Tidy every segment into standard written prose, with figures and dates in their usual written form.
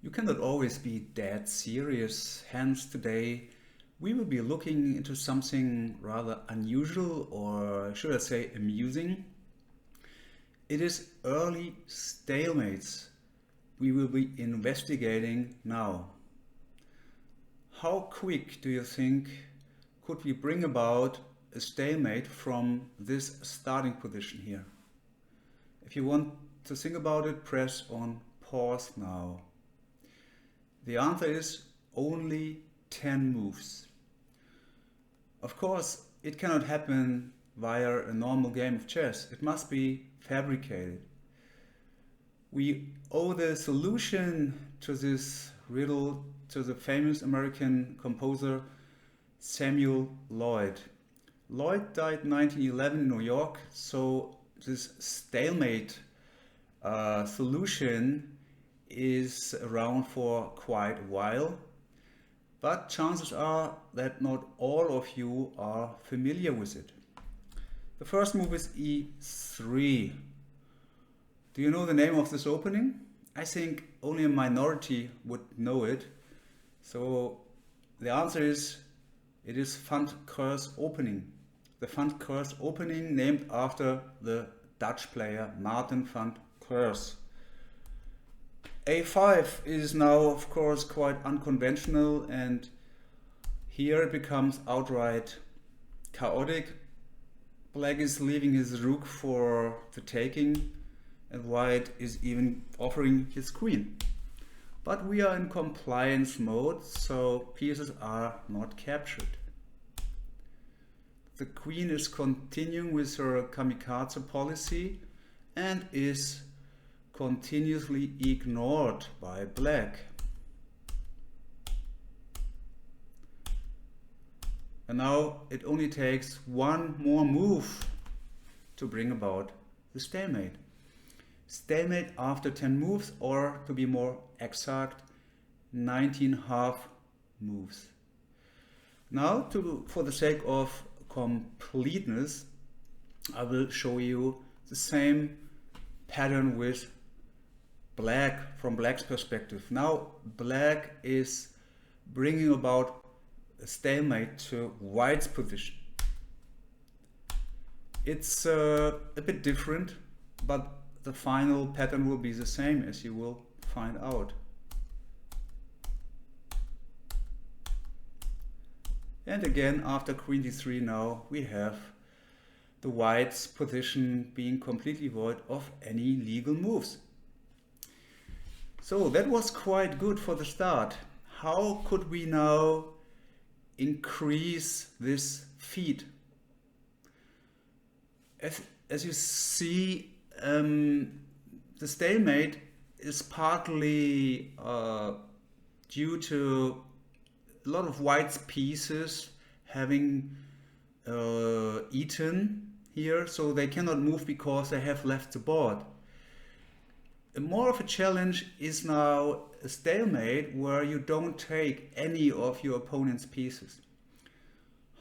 You cannot always be dead serious, hence today we will be looking into something rather unusual, or should I say amusing. It is early stalemates we will be investigating now. How quick do you think could we bring about a stalemate from this starting position here? If you want to think about it, press on pause now. The answer is only 10 moves. Of course, it cannot happen via a normal game of chess. It must be fabricated. We owe the solution to this riddle to the famous American composer Samuel Loyd. Loyd died in 1911 in New York, so this stalemate solution is around for quite a while, but chances are that not all of you are familiar with it. The first move is e3. Do you know the name of this opening? I think only a minority would know it. So the answer is, it is Van Cur's opening. The Van Cur's opening, named after the Dutch player Maarten van Cur's. A5 is now of course quite unconventional, and here it becomes outright chaotic. Black is leaving his rook for the taking, and white is even offering his queen. But we are in compliance mode, so pieces are not captured. The queen is continuing with her kamikaze policy and is continuously ignored by black. And now it only takes one more move to bring about the stalemate. Stalemate after 10 moves, or to be more exact, 19 half moves. Now, for the sake of completeness, I will show you the same pattern with black from black's perspective. Now black is bringing about a stalemate to white's position. It's a bit different, but the final pattern will be the same, as you will find out. And again, after queen d3, now we have the white's position being completely void of any legal moves. So that was quite good for the start. How could we now increase this feat? As you see, the stalemate is partly due to a lot of white's pieces having eaten here, so they cannot move because they have left the board. More of a challenge is now a stalemate where you don't take any of your opponent's pieces.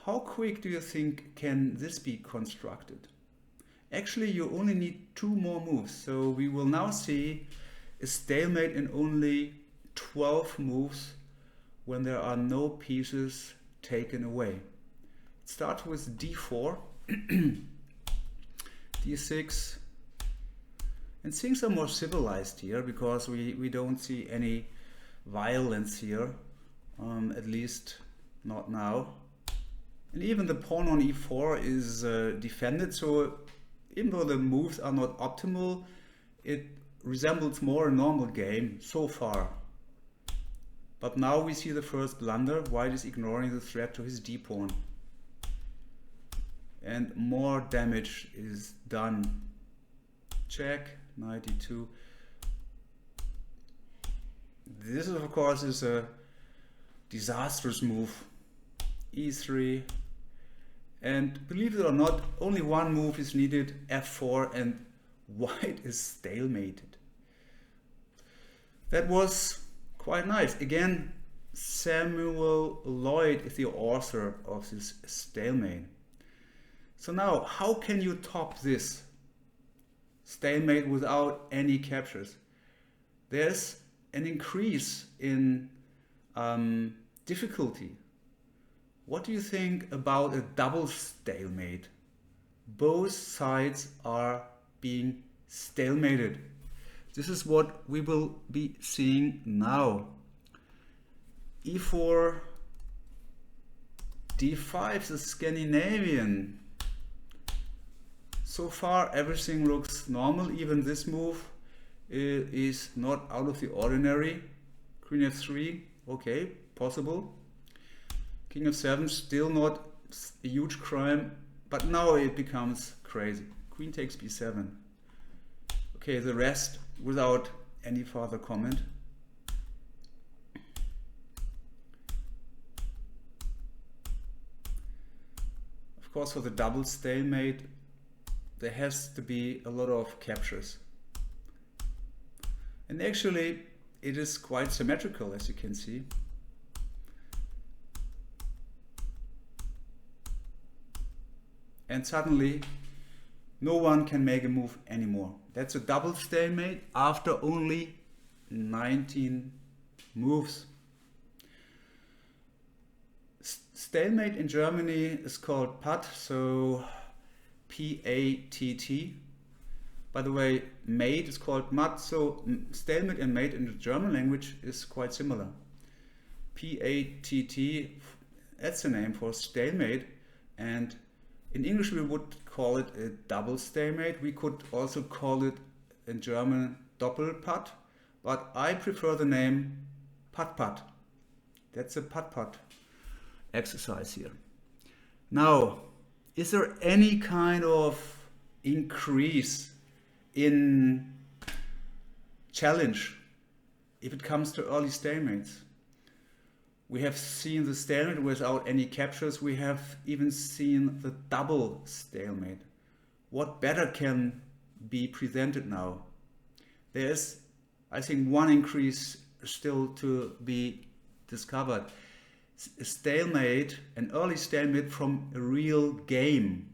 How quick do you think can this be constructed? Actually, you only need 2 more moves, so we will now see a stalemate in only 12 moves when there are no pieces taken away. It starts with d4, d6, and things are more civilized here because we don't see any violence here, at least not now. And even the pawn on e4 is defended, so even though the moves are not optimal, it resembles more a normal game so far. But now we see the first blunder. White is ignoring the threat to his d-pawn. And more damage is done. Check, knight e2. This is, of course, is a disastrous move. e3. And believe it or not, only one move is needed, f4, and white is stalemated. That was quite nice. Again, Samuel Loyd is the author of this stalemate. So now, how can you top this stalemate without any captures? There's an increase in difficulty. What do you think about a double stalemate? Both sides are being stalemated. This is what we will be seeing now. E4, D5, the Scandinavian. So far everything looks normal, even this move is not out of the ordinary. Queen f3, okay, possible. King f7, still not a huge crime, but now it becomes crazy. Queen takes b7. Okay, the rest without any further comment. Of course, for the double stalemate, there has to be a lot of captures. And actually, it is quite symmetrical, as you can see. And suddenly, no one can make a move anymore. That's a double stalemate after only 19 moves. Stalemate in Germany is called Patt, so P-A-T-T. By the way, mate is called Matt, so stalemate and mate in the German language is quite similar. P-A-T-T, that's the name for stalemate, and in English we would call it a double stalemate. We could also call it in German Doppelpatt, but I prefer the name Patt-Patt. That's a Patt-Patt exercise here. Now, is there any kind of increase in challenge if it comes to early stalemates? We have seen the stalemate without any captures. We have even seen the double stalemate. What better can be presented now? There is, I think, one increase still to be discovered. A stalemate, an early stalemate from a real game.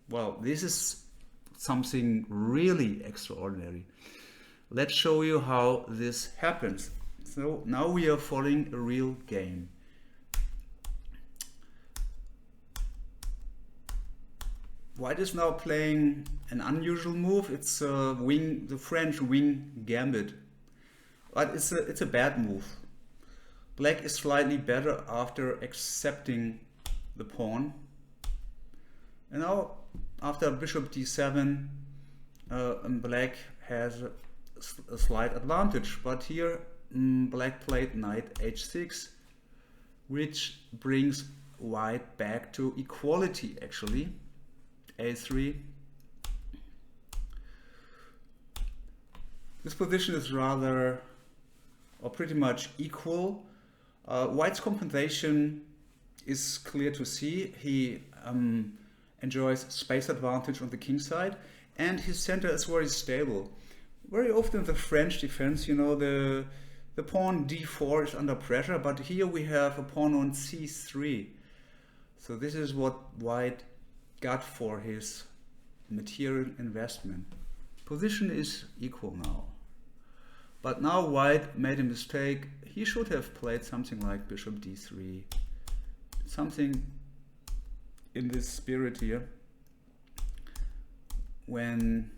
Well, this is something really extraordinary. Let's show you how this happens. So now we are following a real game. White is now playing an unusual move. It's the French wing gambit, but it's a bad move. Black is slightly better after accepting the pawn. And now, after bishop d7, black has a slight advantage. But here, black played knight h6, which brings white back to equality, actually. a3. This position is rather, or pretty much equal. White's compensation is clear to see. He enjoys space advantage on the king side, and his center is very stable. Very often the French defense, you know, the pawn d4 is under pressure, but here we have a pawn on c3. So this is what white got for his material investment. Position is equal now. But now white made a mistake. He should have played something like bishop d3. Something in this spirit here. When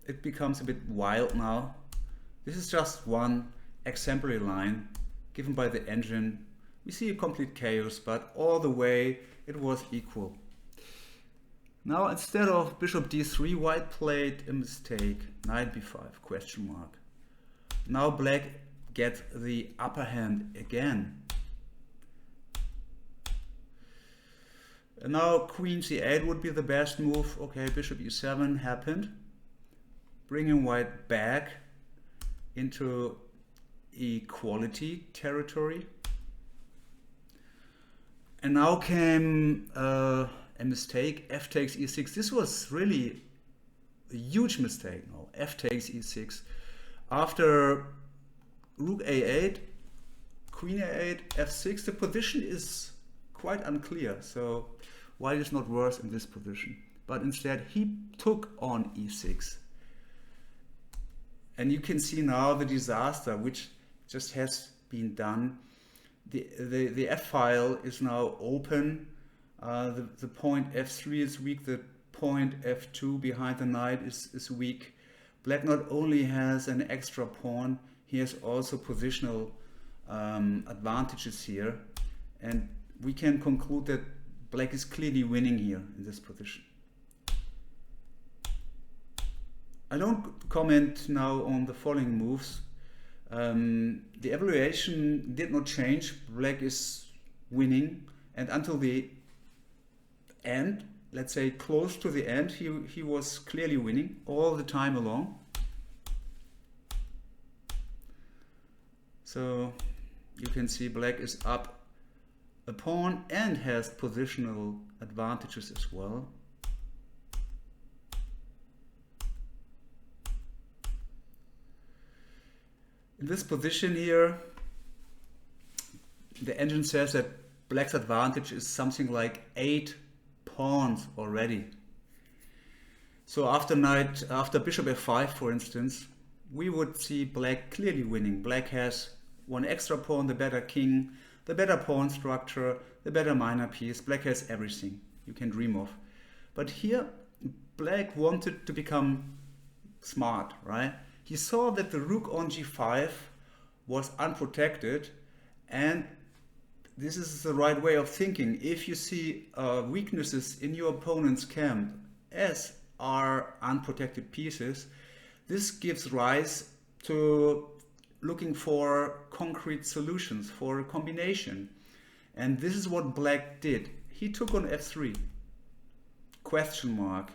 it becomes a bit wild now. This is just one exemplary line given by the engine. We see a complete chaos, but all the way it was equal. Now instead of bishop d3, white played a mistake. Knight b5, question mark. Now black gets the upper hand again. And now queen c8 would be the best move. Okay, bishop e7 happened, bringing white back into equality territory. And now came a mistake. F takes e6. This was really a huge mistake. No, F takes e6. After rook a8, queen a8, f6, the position is quite unclear. So white is not worse in this position. But instead he took on e6. And you can see now the disaster which just has been done. The F file is now open. The point F3 is weak. The point F2 behind the knight is weak. Black not only has an extra pawn, he has also positional advantages here. And we can conclude that Black is clearly winning here in this position. I don't comment now on the following moves. The evaluation did not change. Black is winning, and until the end, let's say close to the end, he was clearly winning all the time along. So you can see Black is up a pawn and has positional advantages as well. In this position here, the engine says that Black's advantage is something like 8 pawns already. So after bishop f5, for instance, we would see Black clearly winning. Black has one extra pawn, the better king, the better pawn structure, the better minor piece. Black has everything you can dream of. But here, Black wanted to become smart, right? He saw that the rook on g5 was unprotected, and this is the right way of thinking. If you see weaknesses in your opponent's camp, as are unprotected pieces, this gives rise to looking for concrete solutions, for a combination. And this is what Black did. He took on f3. Question mark.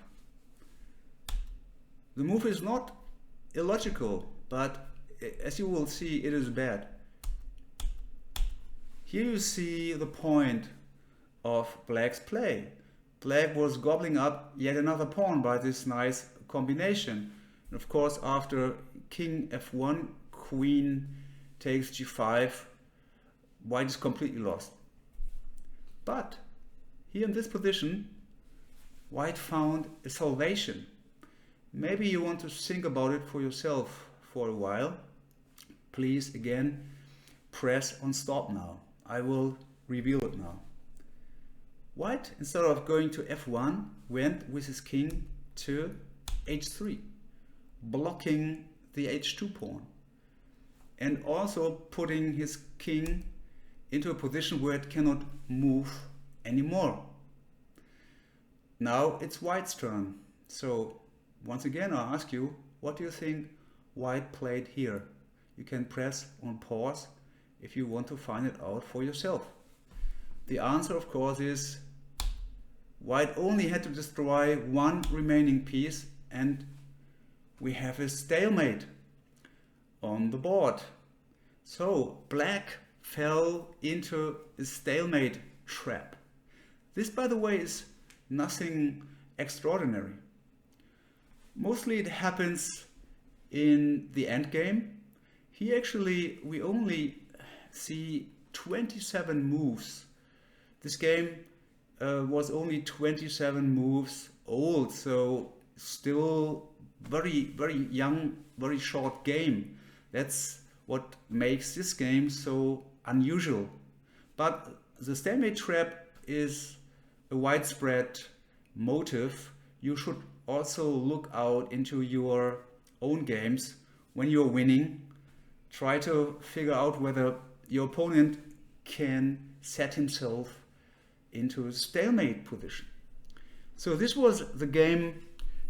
The move is not illogical, but as you will see, it is bad. Here you see the point of Black's play. Black was gobbling up yet another pawn by this nice combination. And of course, after king f1, queen takes g5, white is completely lost. But here in this position, white found a salvation. Maybe you want to think about it for yourself for a while. Please, again, press on stop now. I will reveal it now. White, instead of going to f1, went with his king to h3, blocking the h2 pawn, and also putting his king into a position where it cannot move anymore. Now it's White's turn. So once again, I ask you, what do you think White played here? You can press on pause if you want to find it out for yourself. The answer, of course, is White only had to destroy one remaining piece, and we have a stalemate on the board. So Black fell into a stalemate trap. This, by the way, is nothing extraordinary. Mostly it happens in the endgame. Here actually we only see 27 moves. This game was only 27 moves old, so still very young, very short game. That's what makes this game so unusual. But the stalemate trap is a widespread motive. You should also look out into your own games when you're winning. Try to figure out whether your opponent can set himself into a stalemate position. So this was the game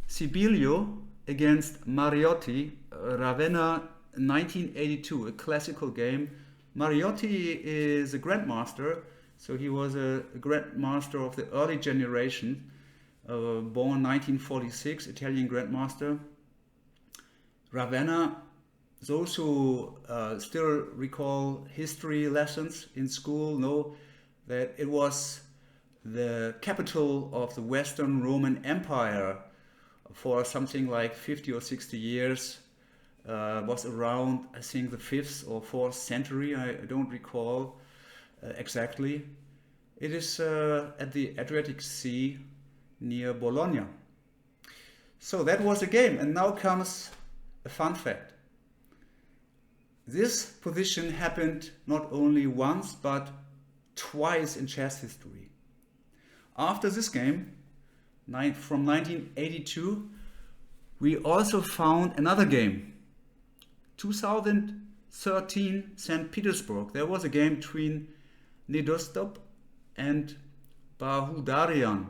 Sibillio against Mariotti, Ravenna 1982, a classical game. Mariotti is a grandmaster, so he was a grandmaster of the early generation, born 1946, Italian grandmaster. Ravenna, those who still recall history lessons in school know that it was the capital of the Western Roman Empire for something like 50 or 60 years. Was around, I think, the 5th or 4th century. I don't recall exactly. It is at the Adriatic Sea near Bologna. So that was the game, and now comes a fun fact. This position happened not only once but twice in chess history. After this game, from 1982, we also found another game. 2013, St. Petersburg. There was a game between Nedostop and Bahudarian.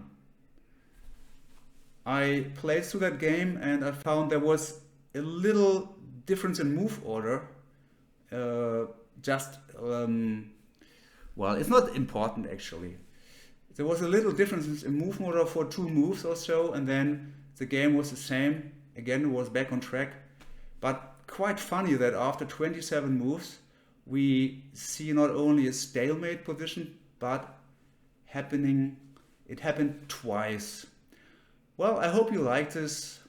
I played through that game and I found there was a little difference in move order. Well, it's not important actually. There was a little difference in move order for 2 moves or so, and then the game was the same. Again, it was back on track. But quite funny that after 27 moves, we see not only a stalemate position, but it happened twice. Well, I hope you liked this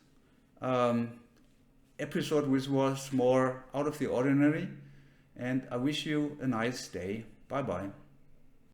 episode, which was more out of the ordinary, and I wish you a nice day. Bye bye.